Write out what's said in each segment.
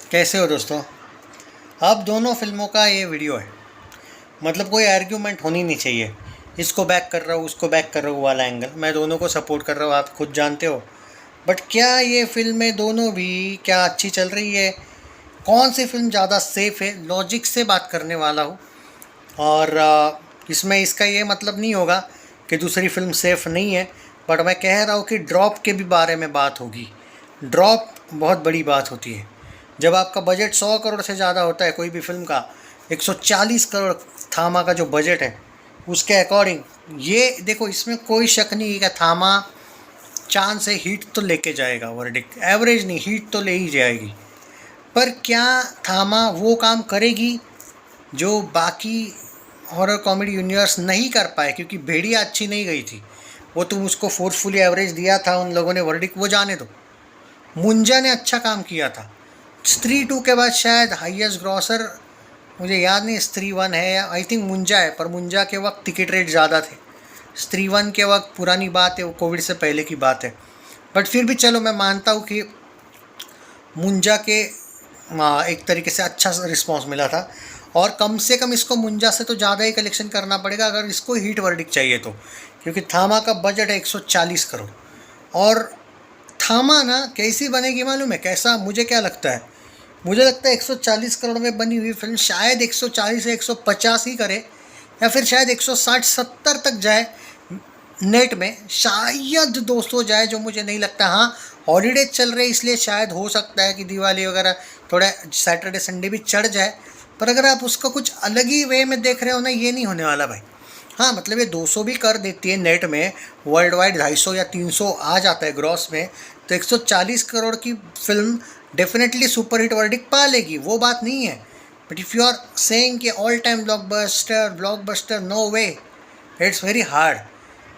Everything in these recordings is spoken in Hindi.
कैसे हो दोस्तों। अब दोनों फिल्मों का ये वीडियो है, मतलब कोई आर्ग्यूमेंट होनी नहीं चाहिए। इसको बैक कर रहा हूँ, उसको बैक कर रहा हूँ वाला एंगल, मैं दोनों को सपोर्ट कर रहा हूँ, आप खुद जानते हो। बट क्या ये फिल्में दोनों भी क्या अच्छी चल रही है, कौन सी फिल्म ज़्यादा सेफ है, लॉजिक से बात करने वाला हूँ। और इसमें इसका ये मतलब नहीं होगा कि दूसरी फिल्म सेफ नहीं है, बट मैं कह रहा हूँ कि ड्रॉप के भी बारे में बात होगी। ड्रॉप बहुत बड़ी बात होती है। जब आपका बजट 100 करोड़ से ज़्यादा होता है कोई भी फिल्म का, 140 करोड़ थामा का जो बजट है उसके अकॉर्डिंग, ये देखो इसमें कोई शक नहीं है कि थामा चांद से हीट तो लेके जाएगा, वर्डिक्ट एवरेज नहीं हीट तो ले ही जाएगी। पर क्या थामा वो काम करेगी जो बाकी हॉरर कॉमेडी यूनिवर्स नहीं कर पाए, क्योंकि भेड़िया अच्छी नहीं गई थी। वो तुम उसको फोर्सफुली एवरेज दिया था उन लोगों ने, वर्डिक्ट वो जाने दो। मुंजा ने अच्छा काम किया था। स्त्री 2 के बाद शायद हाईएस्ट ग्रॉसर, मुझे याद नहीं स्त्री 1 है या आई थिंक मुंजा है, पर मुंजा के वक्त टिकट रेट ज़्यादा थे। स्त्री 1 के वक्त पुरानी बात है, वो कोविड से पहले की बात है। बट फिर भी चलो मैं मानता हूँ कि मुंजा के एक तरीके से अच्छा रिस्पॉन्स मिला था। और कम से कम इसको मुंजा से तो ज़्यादा ही कलेक्शन करना पड़ेगा अगर इसको हीट वर्डिक चाहिए तो, क्योंकि थामा का बजट है 140 करोड़। और थामा ना कैसी बनेगी मालूम है कैसा, मुझे क्या लगता है, मुझे लगता है 140 करोड़ में बनी हुई फिल्म शायद 140 से 150 ही करे, या फिर शायद 160-170 तक जाए नेट में, शायद 200 जाए, जो मुझे नहीं लगता। हाँ, हॉलीडेज चल रहे इसलिए शायद हो सकता है कि दिवाली वगैरह थोड़ा सैटरडे संडे भी चढ़ जाए। पर अगर आप उसका कुछ अलग ही वे में देख रहे हो ना, ये नहीं होने वाला भाई। हाँ मतलब ये 200 भी कर देती है नेट में, वर्ल्ड वाइड 250 या 300 आ जाता है ग्रॉस में, तो 140 करोड़ की film definitely super hit verdict पा लेगी, वो बात नहीं है। But if you are saying कि all time blockbuster blockbuster, no way, it's very hard.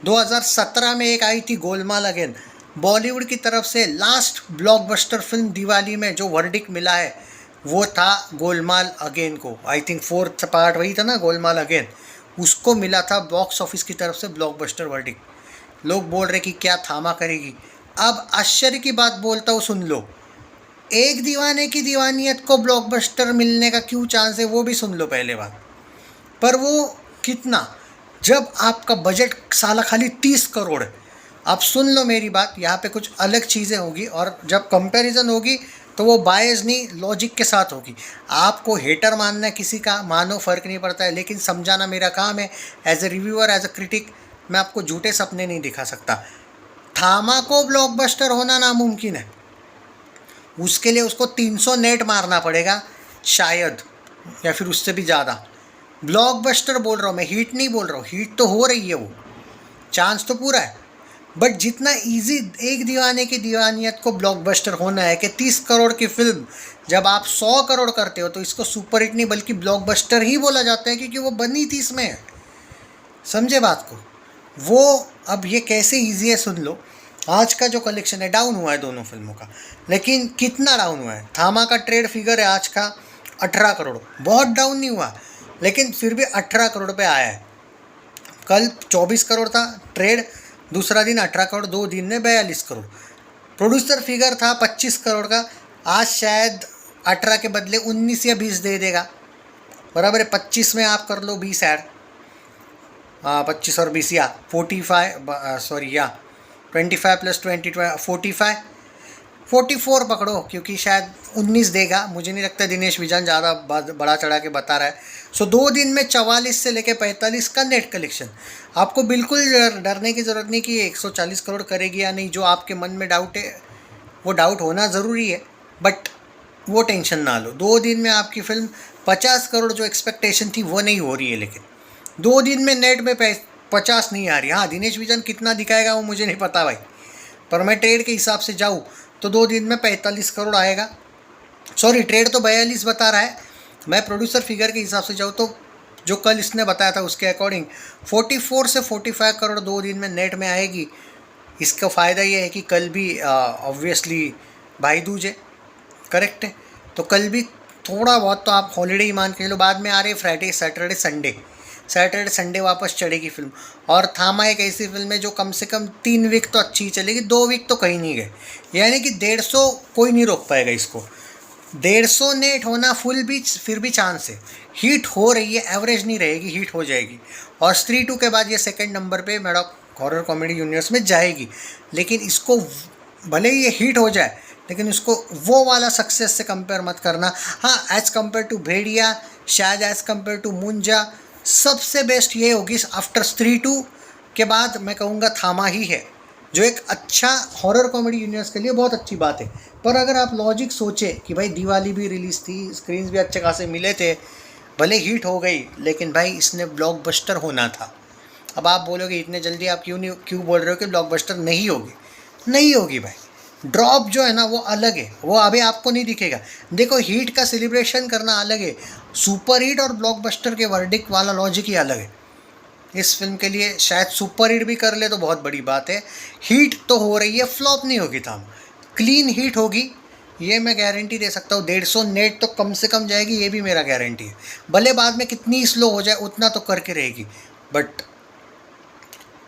2017 में एक आई थी गोलमाल अगेन, बॉलीवुड की तरफ से लास्ट ब्लॉकबस्टर फिल्म दिवाली में जो वर्डिक्ट मिला है वो था गोलमाल अगेन को। आई थिंक 4th पार्ट वही था ना, गोलमाल अगेन, उसको मिला था बॉक्स ऑफिस की तरफ से ब्लॉकबस्टर वर्डिक्ट। लोग बोल रहे कि क्या थामा करेगी। अब आश्चर्य की बात बोलता हूँ, सुन लो। एक दीवाने की दीवानियत को ब्लॉकबस्टर मिलने का क्यों चांस है वो भी सुन लो पहले बात। पर वो कितना, जब आपका बजट साला खाली 30 करोड़ है। अब सुन लो मेरी बात, यहाँ पे कुछ अलग चीज़ें होगी, और जब कंपैरिजन होगी तो वो बायस नहीं लॉजिक के साथ होगी। आपको हेटर मानना है किसी का, मानो फ़र्क नहीं पड़ता है, लेकिन समझाना मेरा काम है। As a reviewer, as a critic, मैं आपको झूठे सपने नहीं दिखा सकता। थामा को ब्लॉकबस्टर होना नामुमकिन है, उसके लिए उसको 300 नेट मारना पड़ेगा शायद, या फिर उससे भी ज़्यादा। ब्लॉकबस्टर बोल रहा हूँ मैं, हीट नहीं बोल रहा हूँ। हीट तो हो रही है, वो चांस तो पूरा है। बट जितना इजी एक दीवाने की दीवानियत को ब्लॉकबस्टर होना है कि 30 करोड़ की फिल्म जब आप 100 करोड़ करते हो तो इसको सुपर हिट नहीं बल्कि ब्लॉकबस्टर ही बोला जाता है, क्योंकि वो बनी 30 में है। समझे बात को। वो अब ये कैसे ईजी है सुन लो। आज का जो कलेक्शन है डाउन हुआ है दोनों फिल्मों का, लेकिन कितना डाउन हुआ है। थामा का ट्रेड फिगर है आज का 18 करोड़, बहुत डाउन नहीं हुआ, लेकिन फिर भी 18 करोड़ पे आया है। कल 24 करोड़ था ट्रेड, दूसरा दिन 18 करोड़, 2 दिन में 42 करोड़। प्रोड्यूसर फिगर था 25 करोड़ का, आज शायद 18 के बदले 19 या 20 दे देगा। बराबर है, 25 में आप कर लो 20 ऐड, 25 और 20 या 45, सॉरी या 25 प्लस 20 45, 44 पकड़ो, क्योंकि शायद 19 देगा। मुझे नहीं लगता दिनेश विजन ज़्यादा बड़ा चढ़ा के बता रहा है। सो 2 दिन में 44 से लेके 45 का नेट कलेक्शन। आपको बिल्कुल डरने की ज़रूरत नहीं कि 140 करोड़ करेगी या नहीं। जो आपके मन में डाउट है वो डाउट होना ज़रूरी है, बट वो टेंशन ना लो। 2 दिन में आपकी फिल्म 50 करोड़ जो एक्सपेक्टेशन थी वो नहीं हो रही है, लेकिन 2 दिन में नेट में 50 नहीं आ रही। हाँ, दिनेश विजन कितना दिखाएगा वो मुझे नहीं पता भाई, पर मैं ट्रेड के हिसाब से जाऊँ तो 2 दिन में 45 करोड़ आएगा। सॉरी, ट्रेड तो 42 बता रहा है, मैं प्रोड्यूसर फिगर के हिसाब से जाऊँ तो जो कल इसने बताया था उसके अकॉर्डिंग 44 से 45 करोड़ 2 दिन में नेट में आएगी। इसका फ़ायदा ये है कि कल भी ऑब्वियसली भाई दूज है, करेक्ट है, तो कल भी थोड़ा बहुत तो आप हॉलीडे ही मान के लो। बाद में आ रहे Friday Saturday Sunday, Saturday Sunday वापस चढ़ेगी फिल्म। और थामा एक ऐसी फिल्म है जो कम से कम 3 वीक तो अच्छी चलेगी, 2 वीक तो कहीं नहीं गए, यानी कि 150 कोई नहीं रोक पाएगा इसको। 150 नेट होना फुल भी फिर भी चांस है, हिट हो रही है, एवरेज नहीं रहेगी, हिट हो जाएगी। और स्त्री 2 के बाद ये सेकंड नंबर पे मेरा हॉरर कॉमेडी यूनिवर्स में जाएगी। लेकिन इसको भले ही ये हिट हो जाए, लेकिन उसको वो वाला सक्सेस से कंपेयर मत करना। हाँ, एज़ कंपेयर टू भेड़िया, शायद एज़ कंपेयर टू मुंजा, सबसे बेस्ट ये होगी आफ्टर स्त्री 2 के बाद मैं कहूँगा थामा ही है, जो एक अच्छा हॉरर कॉमेडी यूनिवर्स के लिए बहुत अच्छी बात है। पर अगर आप लॉजिक सोचे कि भाई दिवाली भी रिलीज़ थी, स्क्रीन्स भी अच्छे खासे मिले थे, भले हिट हो गई, लेकिन भाई इसने ब्लॉकबस्टर होना था। अब आप बोलोगे इतने जल्दी आप क्यों बोल रहे हो कि ब्लॉकबस्टर नहीं होगी? नहीं होगी भाई। ड्रॉप जो है ना वो अलग है, वो अभी आपको नहीं दिखेगा। देखो, हिट का सेलिब्रेशन करना अलग है, सुपर हिट और ब्लॉकबस्टर के वर्डिक्ट वाला लॉजिक ही अलग है। इस फिल्म के लिए शायद सुपर हिट भी कर ले तो बहुत बड़ी बात है। हिट तो हो रही है, फ्लॉप नहीं होगी था, क्लीन हिट होगी, ये मैं गारंटी दे सकता हूँ। 150 नेट तो कम से कम जाएगी, ये भी मेरा गारंटी है। भले बाद में कितनी स्लो हो जाए, उतना तो करके रहेगी। बट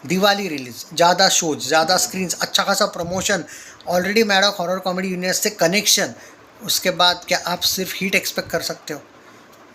दिवाली रिलीज, ज़्यादा शोज, ज़्यादा स्क्रीन्स, अच्छा खासा promotion, already Maddock horror comedy universe से कनेक्शन, उसके बाद क्या आप सिर्फ हिट एक्सपेक्ट कर सकते हो?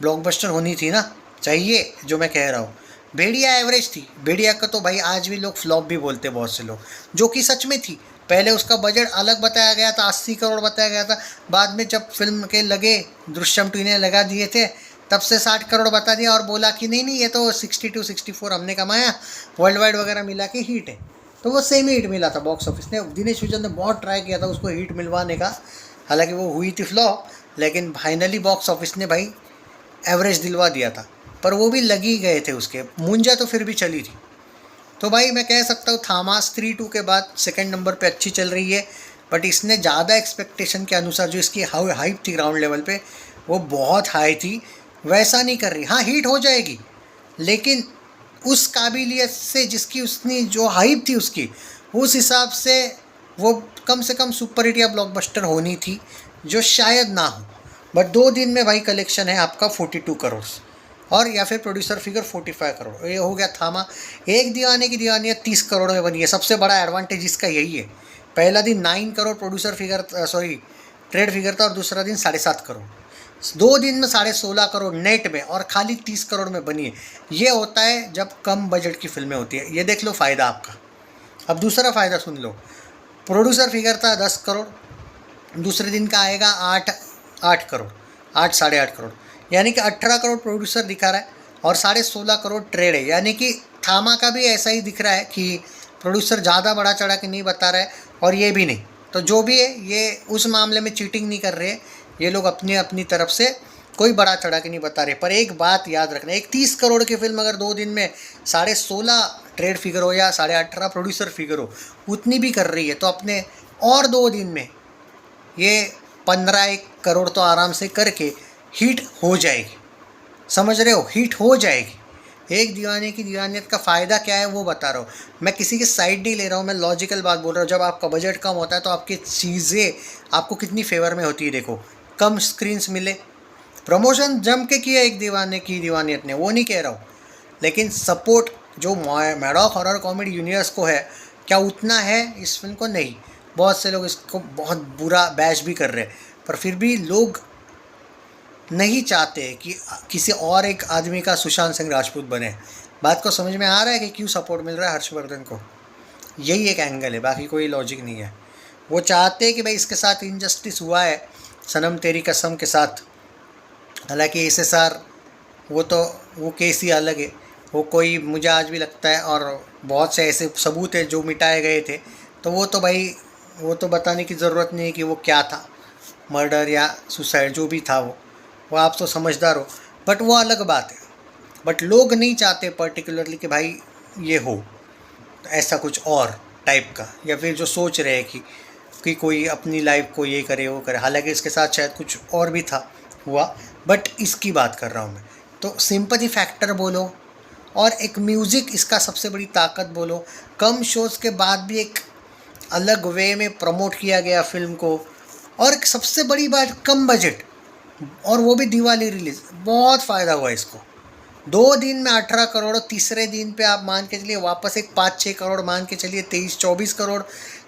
ब्लॉकबस्टर होनी थी ना, चाहिए जो मैं कह रहा हूँ। भेड़िया एवरेज थी, भेड़िया का तो भाई आज भी लोग फ्लॉप भी बोलते हैं बहुत से लोग, जो कि सच में थी। पहले उसका बजट अलग बताया गया था, 80 करोड़ बताया गया था, बाद में जब फिल्म के लगे दृश्यम 2 ने लगा दिए थे, तब से 60 करोड़ बता दिया और बोला कि नहीं नहीं ये तो 62-64 हमने कमाया, वर्ल्ड वाइड वगैरह मिला के हिट है। तो वो सेम ही हिट मिला था बॉक्स ऑफिस ने। दिनेश विजन ने बहुत ट्राई किया था उसको हिट मिलवाने का, हालांकि वो हुई थी फ्लॉप, लेकिन फाइनली बॉक्स ऑफिस ने भाई एवरेज दिलवा दिया था। पर वो भी लगी गए थे उसके, मुंजा तो फिर भी चली थी। तो भाई मैं कह सकता हूँ थामा स्त्री 2 के बाद सेकंड नंबर पे अच्छी चल रही है। बट इसने ज़्यादा एक्सपेक्टेशन के अनुसार जो इसकी हाइप थी ग्राउंड लेवल पे, वो बहुत हाई थी, वैसा नहीं कर रही। हाँ, हिट हो जाएगी, लेकिन उस काबिलियत से जिसकी उसने जो हाइप थी उसकी, उस हिसाब से वो कम से कम सुपर हिट या ब्लॉकबस्टर होनी थी, जो शायद ना हो। बट 2 दिन में भाई कलेक्शन है आपका 42 करोड़, और या फिर प्रोड्यूसर फिगर 45 करोड़, ये हो गया थामा। एक दीवाने की दीवानियत 30 करोड़ में बनी है, सबसे बड़ा एडवांटेज इसका यही है। पहला दिन 9 crore producer figure trade figure था, और दूसरा दिन 7.5 करोड़। 2 दिन में 16.5 करोड़ नेट में, और खाली 30 करोड़ में बनी है। ये होता है जब कम बजट की फिल्में होती है। ये देख लो फ़ायदा आपका। अब दूसरा फ़ायदा सुन लो, प्रोड्यूसर फिगर था 10 करोड़, दूसरे दिन का आएगा 8 करोड़, 8-8.5 करोड़, यानी कि 18 करोड़ प्रोड्यूसर दिखा रहा है और 16.5 करोड़ ट्रेड है। यानी कि थामा का भी ऐसा ही दिख रहा है कि प्रोड्यूसर ज़्यादा बढ़ा चढ़ा के नहीं बता रहा है, और ये भी नहीं। तो जो भी है, ये उस मामले में चीटिंग नहीं कर रहे हैं ये लोग, अपनी अपनी तरफ से कोई बड़ा चढ़ा के नहीं बता रहे। पर एक बात याद रखना, एक 30 करोड़ की फिल्म अगर 2 दिन में 16.5 ट्रेड फिगर हो या 18.5 प्रोड्यूसर फिगर हो, उतनी भी कर रही है, तो अपने और 2 दिन में ये 15 करोड़ तो आराम से करके हिट हो जाएगी। समझ रहे हो? हिट हो जाएगी। एक दीवाने की दीवानियत का फ़ायदा क्या है वो बता रहा हूँ मैं, किसी की साइड नहीं ले रहा हूँ, मैं लॉजिकल बात बोल रहा हूँ। जब आपका बजट कम होता है तो आपकी चीज़ें आपको कितनी फेवर में होती है। देखो, कम स्क्रीन्स मिले, प्रमोशन जम के किया एक दीवाने की दीवानियत ने, वो नहीं कह रहा हूँ, लेकिन सपोर्ट जो मैडॉक हॉरर कॉमेडी यूनिवर्स को है, क्या उतना है इस फिल्म को? नहीं। बहुत से लोग इसको बहुत बुरा बैश भी कर रहे हैं, पर फिर भी लोग नहीं चाहते कि किसी और एक आदमी का सुशांत सिंह राजपूत बने। बात को समझ में आ रहा है कि क्यों सपोर्ट मिल रहा है हर्षवर्धन को? यही एक एंगल है, बाकी कोई लॉजिक नहीं है। वो चाहते हैं कि भाई इसके साथ इनजस्टिस हुआ है सनम तेरी कसम के साथ। हालांकि SSR वो केस ही अलग है, वो कोई मुझे आज भी लगता है, और बहुत से ऐसे सबूत हैं जो मिटाए गए थे, तो वो तो भाई वो तो बताने की ज़रूरत नहीं है कि वो क्या था, मर्डर या सुसाइड, जो भी था वो आप तो समझदार हो, बट वो अलग बात है। बट लोग नहीं चाहते पर्टिकुलरली कि भाई ये हो ऐसा कुछ और टाइप का, या फिर जो सोच रहे हैं कि कोई अपनी लाइफ को ये करे वो करे। हालांकि इसके साथ शायद कुछ और भी था हुआ, बट इसकी बात कर रहा हूँ मैं। तो सिंपैथी फैक्टर बोलो, और एक म्यूज़िक इसका सबसे बड़ी ताकत बोलो। कम शोज़ के बाद भी एक अलग वे में प्रमोट किया गया फिल्म को, और एक सबसे बड़ी बात, कम बजट, और वो भी दिवाली रिलीज़, बहुत फ़ायदा हुआ इसको। 2 दिन में 18 करोड़, तीसरे दिन पे आप मान के चलिए वापस एक 5-6 करोड़, मान के चलिए 23-24 करोड़,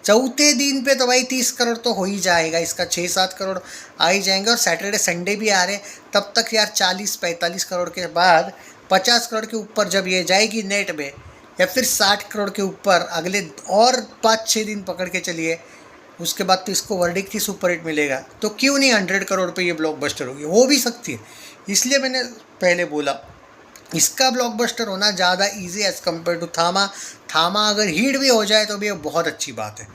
चौथे दिन पे तो भाई 30 करोड़ तो हो ही जाएगा, इसका 6-7 करोड़ आ ही जाएंगे। और सैटरडे संडे भी आ रहे हैं, तब तक यार 40-45 करोड़ के बाद 50 करोड़ के ऊपर जब ये जाएगी नेट में, या फिर 60 करोड़ के ऊपर अगले और 5-6 दिन पकड़ के चलिए, उसके बाद तो इसको वर्डिक्ट ही सुपर हिट मिलेगा। तो क्यों नहीं 100 करोड़ पे ये ब्लॉकबस्टर होगी, हो भी सकती है। इसलिए मैंने पहले बोला इसका ब्लॉकबस्टर होना ज़्यादा इजी एज़ कम्पेयर टू थामा। थामा अगर हिट भी हो जाए तो भी ये बहुत अच्छी बात है।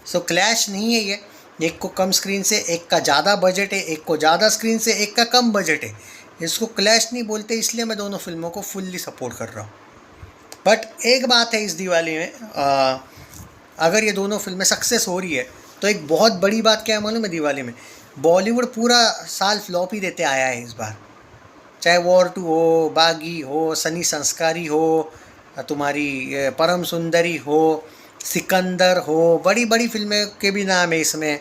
सो क्लैश नहीं है ये, एक को कम स्क्रीन से एक का ज़्यादा बजट है, एक को ज़्यादा स्क्रीन से एक का कम बजट है, इसको क्लैश नहीं बोलते। इसलिए मैं दोनों फिल्मों को फुल्ली सपोर्ट कर रहा हूँ। बट एक बात है इस दिवाली में, अगर ये दोनों फिल्में सक्सेस हो रही है तो एक बहुत बड़ी बात क्या है मालूम है, दिवाली में बॉलीवुड पूरा साल फ्लॉप ही देते आया है इस बार। चाहे वॉर 2 हो, बागी हो, सनी संस्कारी हो, तुम्हारी परम सुंदरी हो, सिकंदर हो, बड़ी बड़ी फिल्में के भी नाम है इसमें,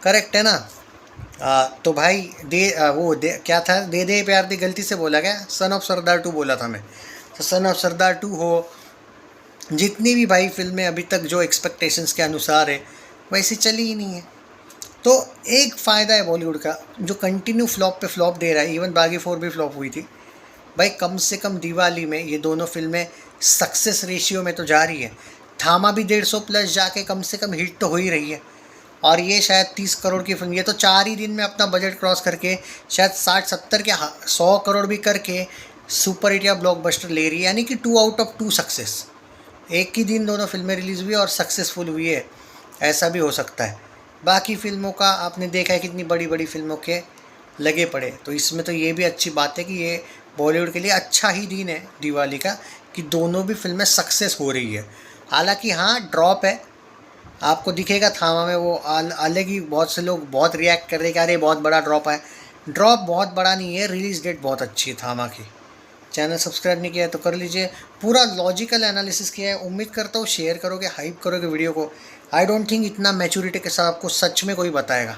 करेक्ट है ना। तो भाई क्या था, दे दे प्यार दी, गलती से बोला गया, सन ऑफ सरदार 2 बोला था मैं। तो सन ऑफ सरदार 2 हो, जितनी भी भाई फिल्में अभी तक जो एक्सपेक्टेशंस के अनुसार है वैसी चली ही नहीं है। तो एक फ़ायदा है बॉलीवुड का जो कंटिन्यू फ्लॉप पे फ्लॉप दे रहा है। इवन बागी 4 भी फ्लॉप हुई थी भाई, कम से कम दिवाली में ये दोनों फिल्में सक्सेस रेशियो में तो जा रही है। थामा भी 150 प्लस जाके कम से कम हिट तो हो ही रही है, और ये शायद 30 करोड़ की फिल्म, ये तो 4 ही दिन में अपना बजट क्रॉस करके शायद 60-70 के 100 करोड़ भी करके सुपर हिट या ब्लॉकबस्टर ले रही है। यानी कि 2 आउट ऑफ 2 सक्सेस, एक ही दिन दोनों फिल्में रिलीज़ हुई और सक्सेसफुल हुई है, ऐसा भी हो सकता है। बाकी फिल्मों का आपने देखा है कितनी बड़ी बड़ी फिल्मों के लगे पड़े, तो इसमें तो ये भी अच्छी बात है कि ये बॉलीवुड के लिए अच्छा ही दिन है दिवाली का, कि दोनों भी फिल्में सक्सेस हो रही है। हालांकि हाँ ड्रॉप है, आपको दिखेगा थामा में वो अलग ही, बहुत से लोग बहुत रिएक्ट कर रहे हैं कि अरे बहुत बड़ा ड्रॉप है। ड्रॉप बहुत बड़ा नहीं है, रिलीज़ डेट बहुत अच्छी है थामा की। चैनल सब्सक्राइब नहीं किया है तो कर लीजिए, पूरा लॉजिकल एनालिसिस किया है। उम्मीद करता हूँ शेयर करोगे, हाइप करोगे वीडियो को। आई डोंट थिंक इतना मैच्योरिटी के साथ आपको सच में कोई बताएगा।